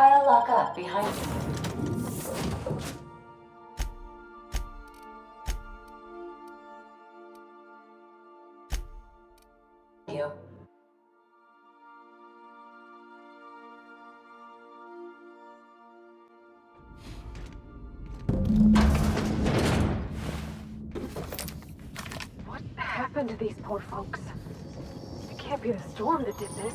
I'll lock up behind you. What happened to these poor folks? It can't be the storm that did this.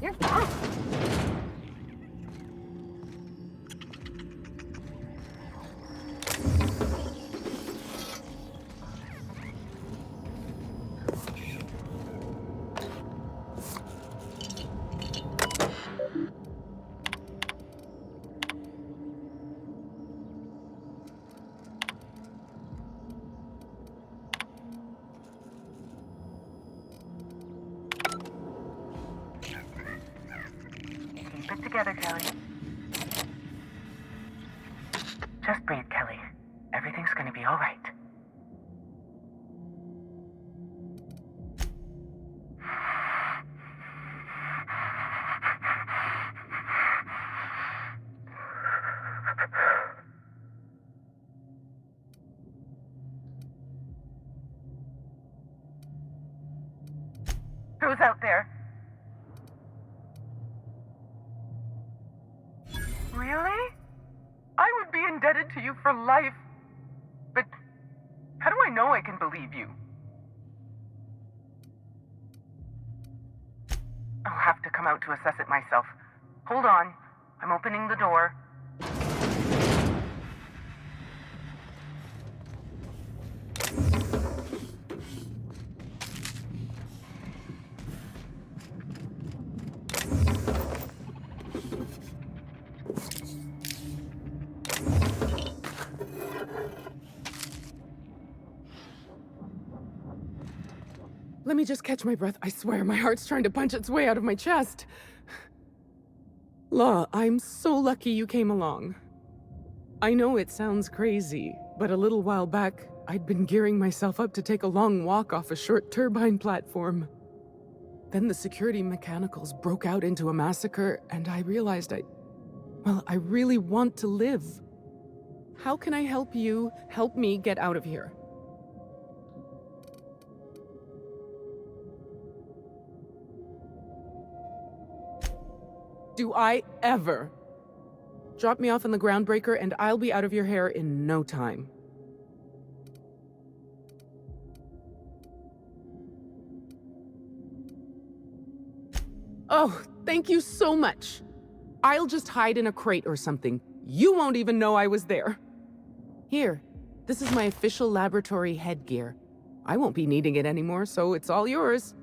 You're fast. Keep it together, Kelly. Just breathe, Kelly. Everything's gonna be all right. Who's out there? Really? I would be indebted to you for life. But how do I know I can believe you? I'll have to come out to assess it myself. Hold on. I'm opening the door. Let me just catch my breath. I swear, my heart's trying to punch its way out of my chest. Law, I'm so lucky you came along. I know it sounds crazy, but a little while back, I'd been gearing myself up to take a long walk off a short turbine platform. Then the security mechanicals broke out into a massacre, and I realized I really want to live. How can I help you help me get out of here? Do I ever? Drop me off in the groundbreaker and I'll be out of your hair in no time. Oh, thank you so much. I'll just hide in a crate or something. You won't even know I was there. Here, this is my official laboratory headgear. I won't be needing it anymore, so it's all yours.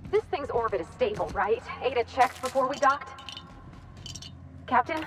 This thing's orbit is stable, right? Ada checked before we docked? Captain?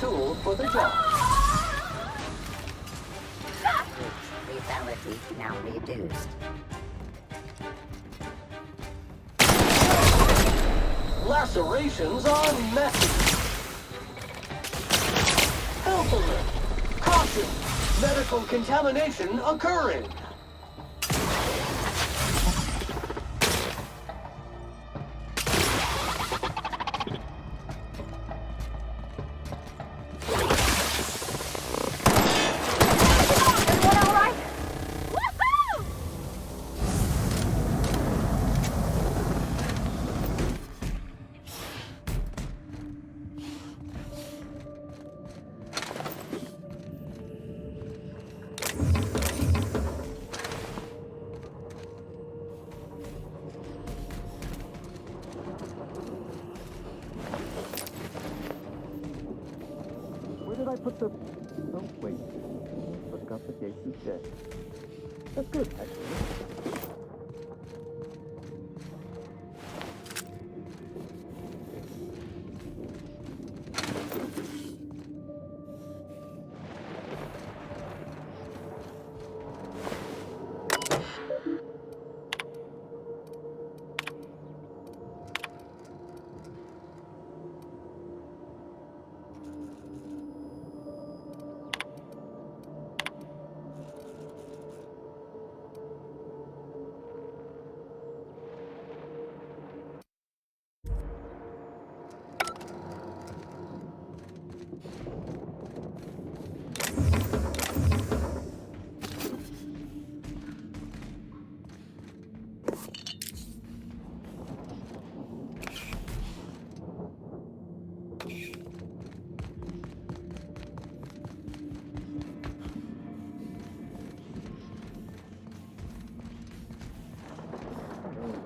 Tool for the job. Lethality now reduced. Lacerations are messy. Health alert. Caution. Medical contamination occurring. Where did I put the... Oh, wait. Forgot the case instead. That's good, actually.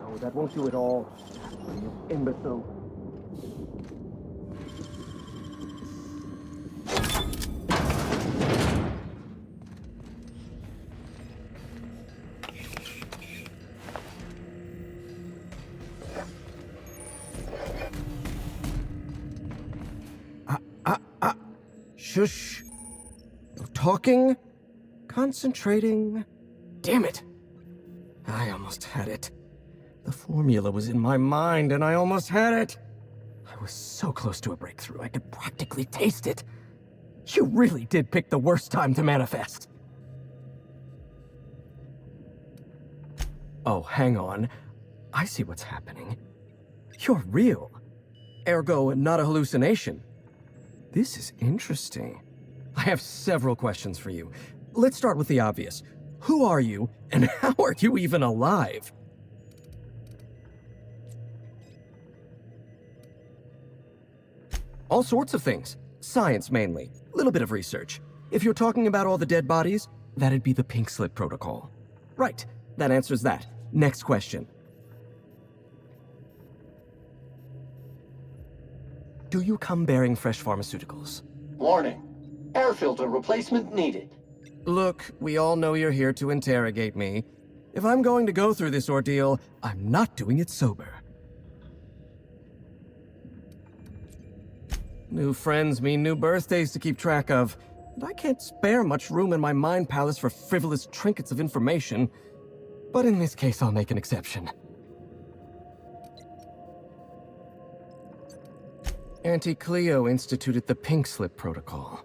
No, that won't do at all. You imbecile. Shush. No talking. Concentrating. Damn it. I almost had it. The formula was in my mind, and I almost had it. I was so close to a breakthrough, I could practically taste it. You really did pick the worst time to manifest. Oh, hang on. I see what's happening. You're real. Ergo, not a hallucination. This is interesting. I have several questions for you. Let's start with the obvious. Who are you, and how are you even alive? All sorts of things. Science, mainly. A little bit of research. If you're talking about all the dead bodies, that'd be the pink slip protocol. Right. That answers that. Next question. Do you come bearing fresh pharmaceuticals? Warning. Air filter replacement needed. Look, we all know you're here to interrogate me. If I'm going to go through this ordeal, I'm not doing it sober. New friends mean new birthdays to keep track of, and I can't spare much room in my mind palace for frivolous trinkets of information. But in this case, I'll make an exception. Auntie Cleo instituted the Pink Slip Protocol.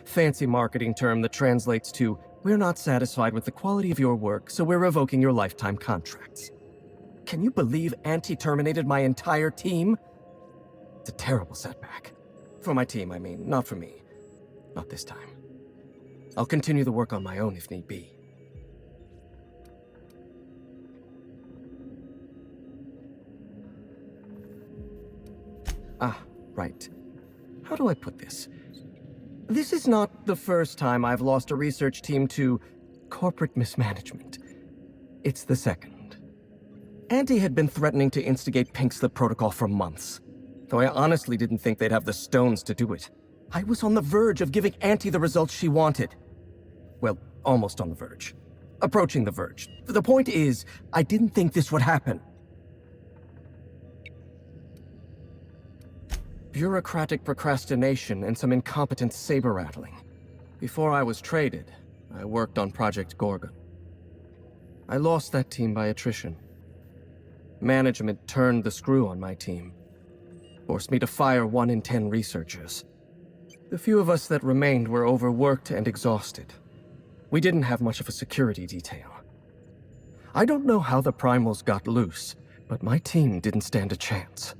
Fancy marketing term that translates to, we're not satisfied with the quality of your work, so we're revoking your lifetime contracts. Can you believe Auntie terminated my entire team? It's a terrible setback. For my team, I mean, not for me. Not this time. I'll continue the work on my own if need be. Ah, right. How do I put this? This is not the first time I've lost a research team to corporate mismanagement. It's the second. Auntie had been threatening to instigate Pink Slip Protocol for months, though I honestly didn't think they'd have the stones to do it. I was on the verge of giving Auntie the results she wanted. Well, almost on the verge. Approaching the verge. The point is, I didn't think this would happen. Bureaucratic procrastination and some incompetent saber-rattling. Before I was traded, I worked on Project Gorgon. I lost that team by attrition. Management turned the screw on my team. Forced me to fire 1 in 10 researchers. The few of us that remained were overworked and exhausted. We didn't have much of a security detail. I don't know how the primals got loose, but my team didn't stand a chance.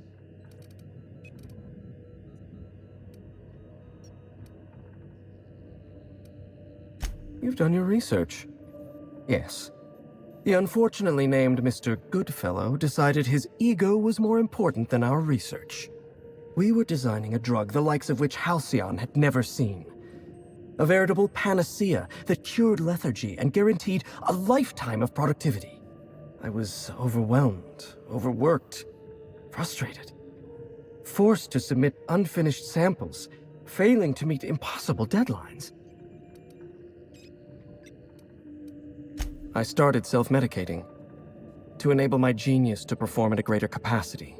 You've done your research. Yes. The unfortunately named Mr. Goodfellow decided his ego was more important than our research. We were designing a drug the likes of which Halcyon had never seen. A veritable panacea that cured lethargy and guaranteed a lifetime of productivity. I was overwhelmed, overworked, frustrated. Forced to submit unfinished samples, failing to meet impossible deadlines. I started self-medicating to enable my genius to perform at a greater capacity,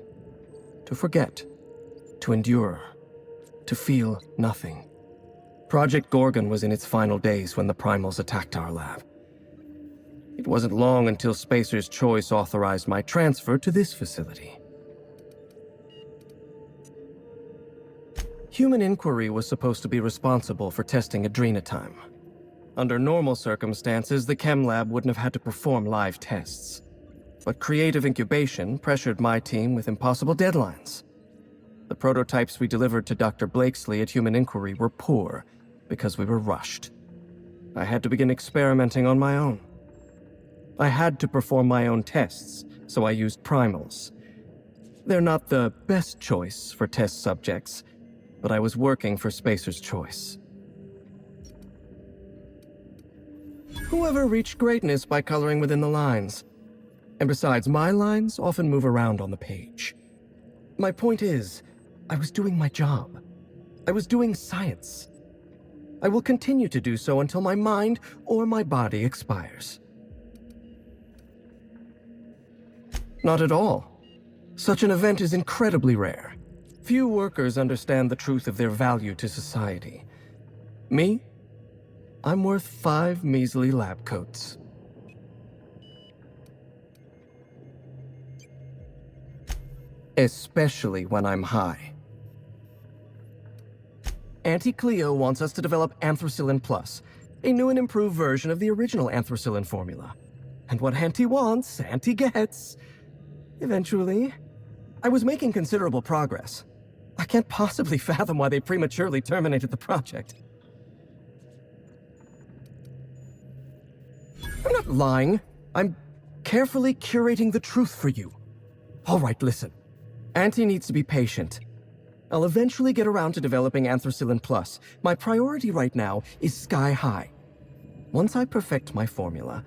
to forget, to endure, to feel nothing. Project Gorgon was in its final days when the primals attacked our lab. It wasn't long until Spacer's Choice authorized my transfer to this facility. Human Inquiry was supposed to be responsible for testing adrenotime. Under normal circumstances, the chem lab wouldn't have had to perform live tests. But creative incubation pressured my team with impossible deadlines. The prototypes we delivered to Dr. Blakesley at Human Inquiry were poor because we were rushed. I had to begin experimenting on my own. I had to perform my own tests, so I used primals. They're not the best choice for test subjects, but I was working for Spacer's Choice. Whoever reached greatness by coloring within the lines. And besides, my lines often move around on the page. My point is, I was doing my job. I was doing science. I will continue to do so until my mind or my body expires. Not at all. Such an event is incredibly rare. Few workers understand the truth of their value to society, Me? I'm worth 5 measly lab coats. Especially when I'm high. Auntie Cleo wants us to develop Anthracillin Plus, a new and improved version of the original Anthracillin formula. And what Auntie wants, Auntie gets. Eventually. I was making considerable progress. I can't possibly fathom why they prematurely terminated the project. I'm not lying. I'm carefully curating the truth for you. All right, listen. Auntie needs to be patient. I'll eventually get around to developing Anthracillin Plus. My priority right now is sky high. Once I perfect my formula,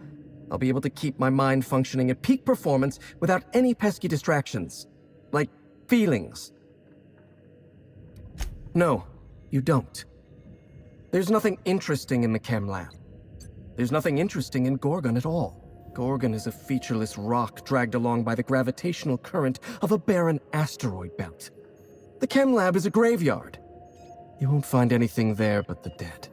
I'll be able to keep my mind functioning at peak performance without any pesky distractions. Like feelings. No, you don't. There's nothing interesting in the chem lab. There's nothing interesting in Gorgon at all. Gorgon is a featureless rock dragged along by the gravitational current of a barren asteroid belt. The chem lab is a graveyard. You won't find anything there but the dead.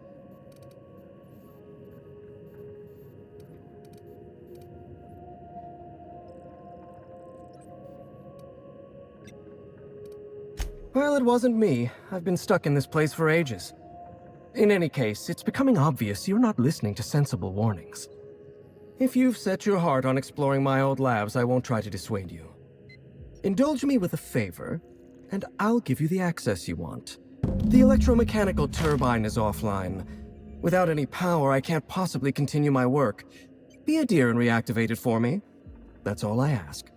Well, it wasn't me. I've been stuck in this place for ages. In any case, it's becoming obvious you're not listening to sensible warnings. If you've set your heart on exploring my old labs, I won't try to dissuade you. Indulge me with a favor, and I'll give you the access you want. The electromechanical turbine is offline. Without any power, I can't possibly continue my work. Be a dear and reactivate it for me. That's all I ask.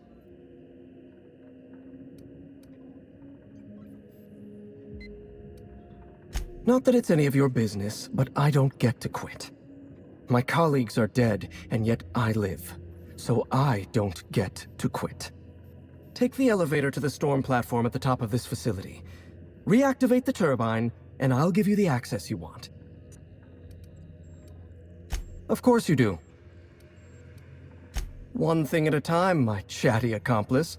Not that it's any of your business, but I don't get to quit. My colleagues are dead, and yet I live. So I don't get to quit. Take the elevator to the storm platform at the top of this facility. Reactivate the turbine, and I'll give you the access you want. Of course you do. One thing at a time, my chatty accomplice.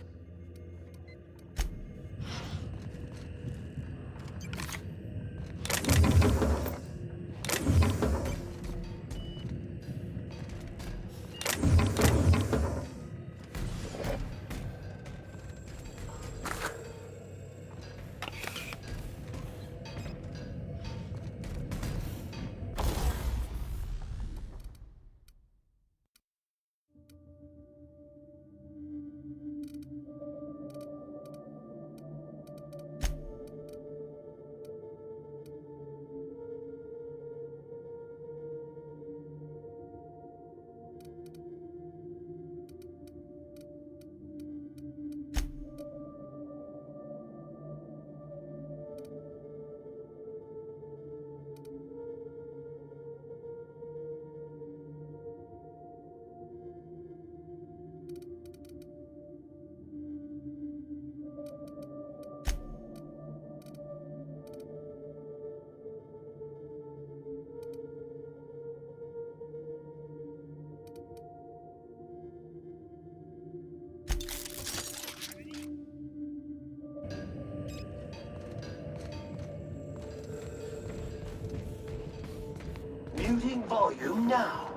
Muting volume now.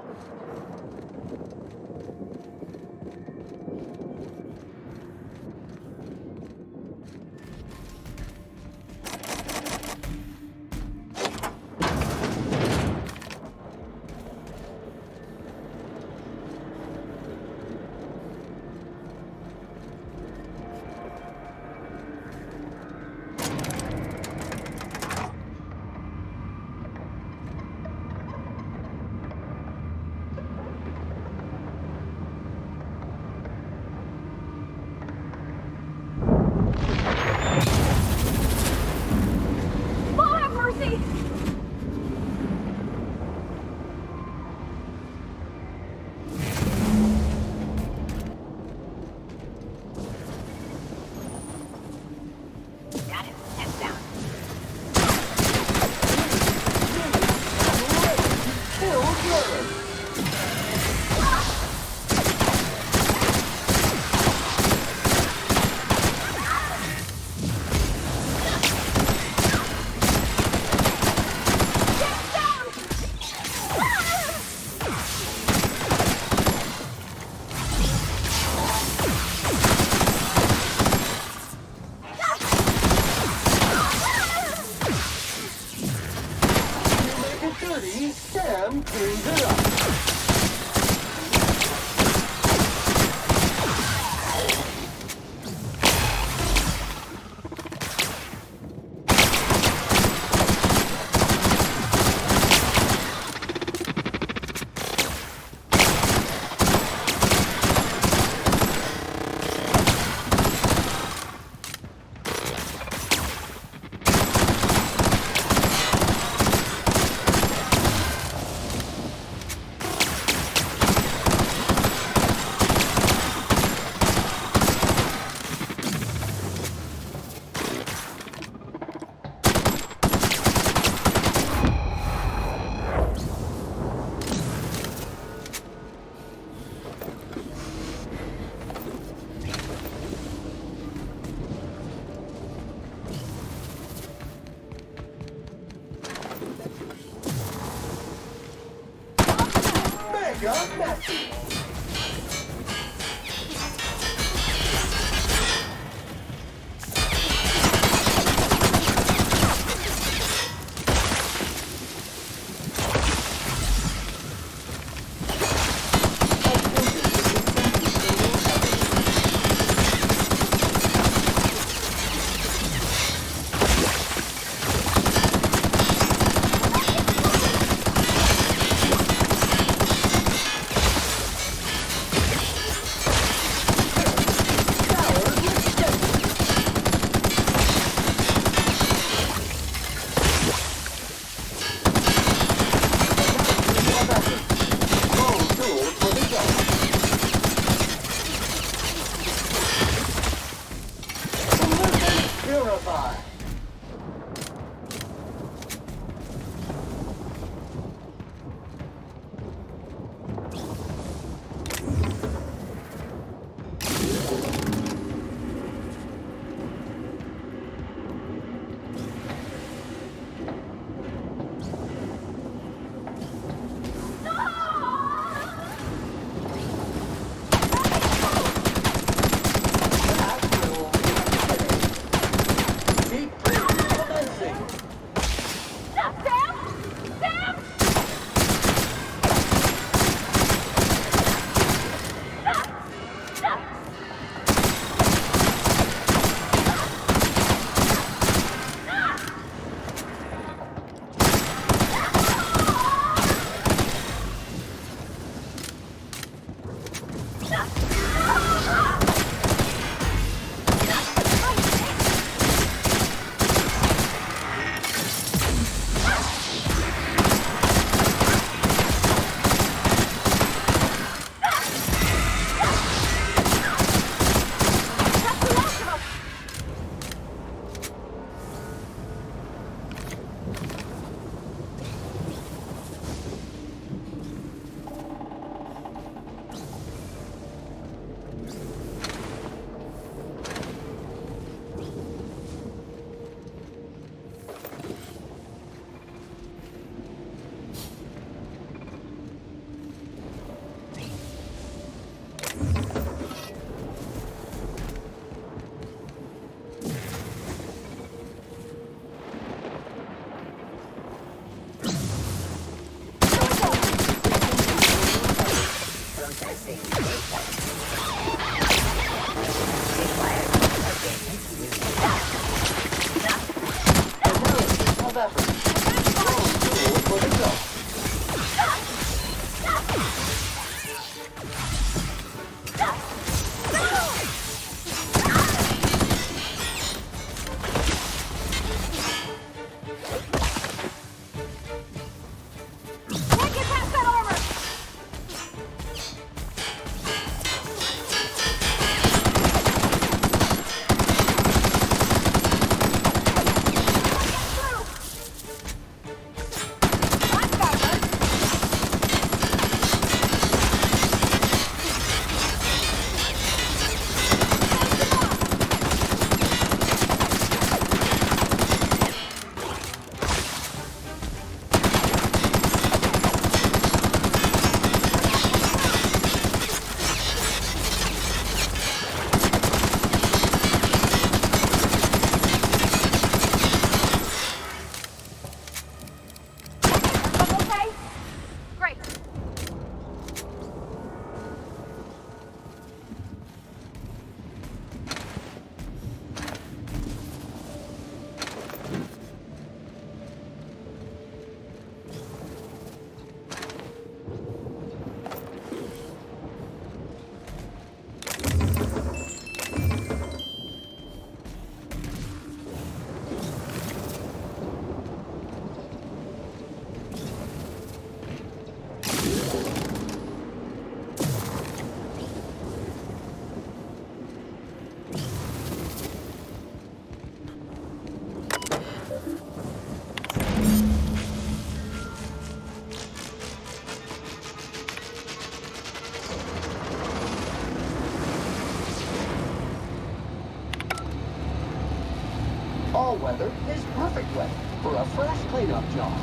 All weather is perfect weather for a fresh cleanup job.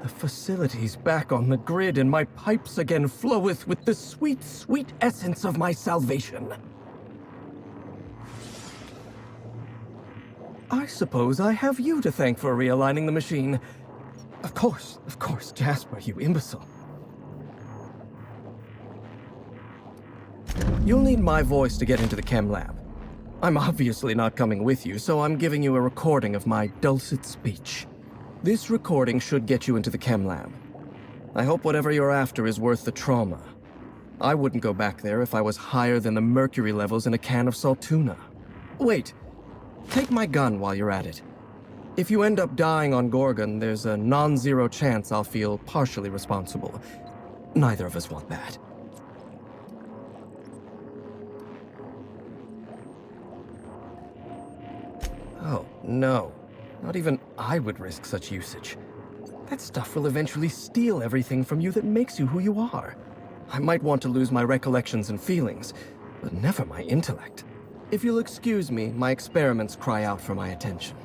The facility's back on the grid, and my pipes again floweth with the sweet, sweet essence of my salvation. I suppose I have you to thank for realigning the machine. Of course, Jasper, you imbecile. You'll need my voice to get into the chem lab. I'm obviously not coming with you, so I'm giving you a recording of my dulcet speech. This recording should get you into the chem lab. I hope whatever you're after is worth the trauma. I wouldn't go back there if I was higher than the mercury levels in a can of salt tuna. Wait, take my gun while you're at it. If you end up dying on Gorgon, there's a non-zero chance I'll feel partially responsible. Neither of us want that. Oh, no. Not even I would risk such usage. That stuff will eventually steal everything from you that makes you who you are. I might want to lose my recollections and feelings, but never my intellect. If you'll excuse me, my experiments cry out for my attention.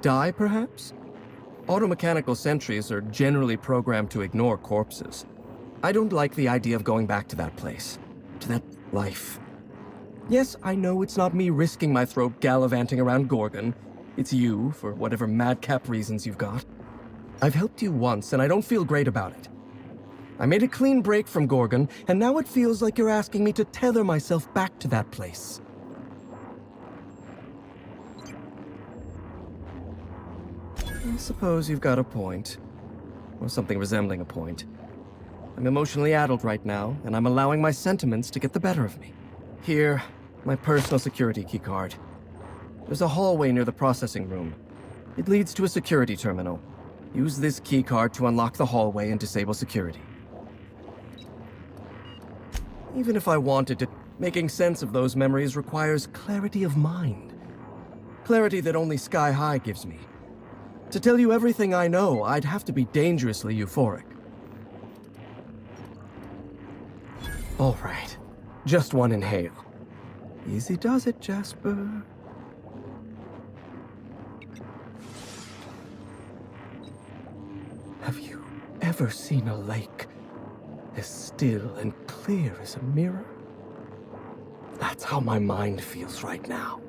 Die, perhaps? Automechanical sentries are generally programmed to ignore corpses. I don't like the idea of going back to that place, to that life. Yes, I know it's not me risking my throat gallivanting around Gorgon. It's you, for whatever madcap reasons you've got. I've helped you once, and I don't feel great about it. I made a clean break from Gorgon, and now it feels like you're asking me to tether myself back to that place. I suppose you've got a point. Or something resembling a point. I'm emotionally addled right now, and I'm allowing my sentiments to get the better of me. Here, my personal security keycard. There's a hallway near the processing room. It leads to a security terminal. Use this keycard to unlock the hallway and disable security. Even if I wanted to, making sense of those memories requires clarity of mind. Clarity that only Sky High gives me. To tell you everything I know, I'd have to be dangerously euphoric. All right. Just one inhale. Easy does it, Jasper. Have you ever seen a lake as still and clear as a mirror? That's how my mind feels right now.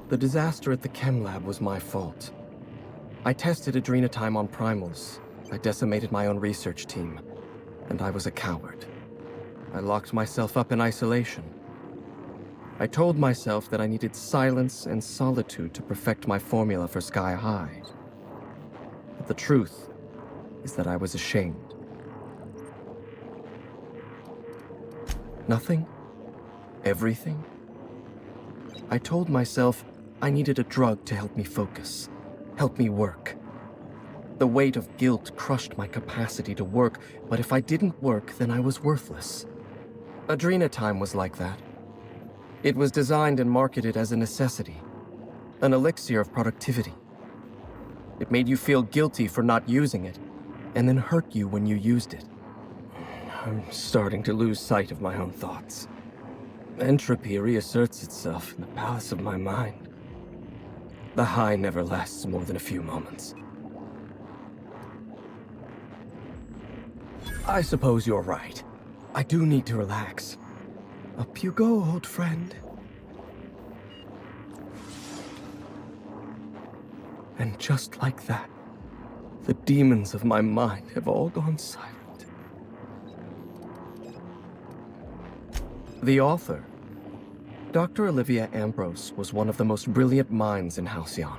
The disaster at the chem lab was my fault. I tested adrenatime on primals. I decimated my own research team. And I was a coward. I locked myself up in isolation. I told myself that I needed silence and solitude to perfect my formula for Sky High. But the truth is that I was ashamed. Nothing? Everything? I told myself I needed a drug to help me focus, help me work. The weight of guilt crushed my capacity to work, but if I didn't work, then I was worthless. Adrenatime was like that. It was designed and marketed as a necessity, an elixir of productivity. It made you feel guilty for not using it, and then hurt you when you used it. I'm starting to lose sight of my own thoughts. Entropy reasserts itself in the palace of my mind. The high never lasts more than a few moments. I suppose you're right. I do need to relax. Up you go, old friend. And just like that, the demons of my mind have all gone silent. The author, Dr. Olivia Ambrose, was one of the most brilliant minds in Halcyon.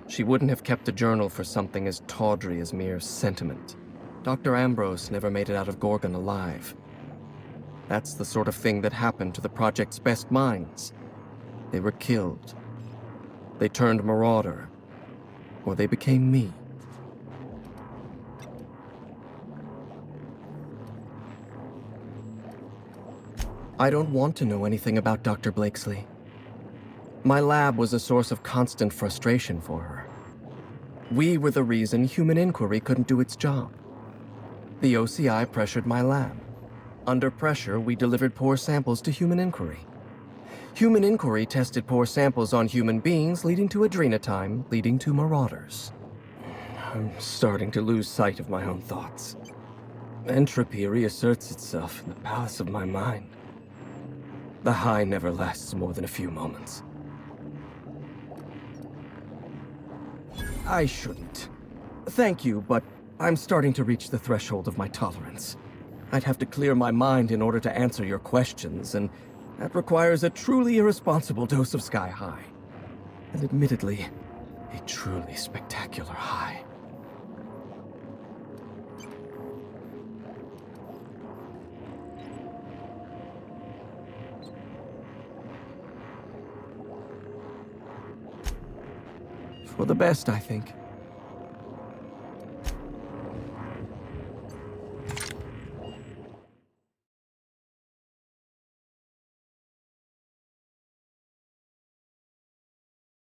She wouldn't have kept a journal for something as tawdry as mere sentiment. Dr. Ambrose never made it out of Gorgon alive. That's the sort of thing that happened to the project's best minds. They were killed. They turned marauder. Or they became me. I don't want to know anything about Dr. Blakesley. My lab was a source of constant frustration for her. We were the reason human inquiry couldn't do its job. The OCI pressured my lab. Under pressure, we delivered poor samples to human inquiry. Human inquiry tested poor samples on human beings, leading to adrenatime, leading to marauders. I'm starting to lose sight of my own thoughts. Entropy reasserts itself in the palace of my mind. The high never lasts more than a few moments. I shouldn't. Thank you, but I'm starting to reach the threshold of my tolerance. I'd have to clear my mind in order to answer your questions, and that requires a truly irresponsible dose of Sky High. And admittedly, a truly spectacular high. For the best, I think.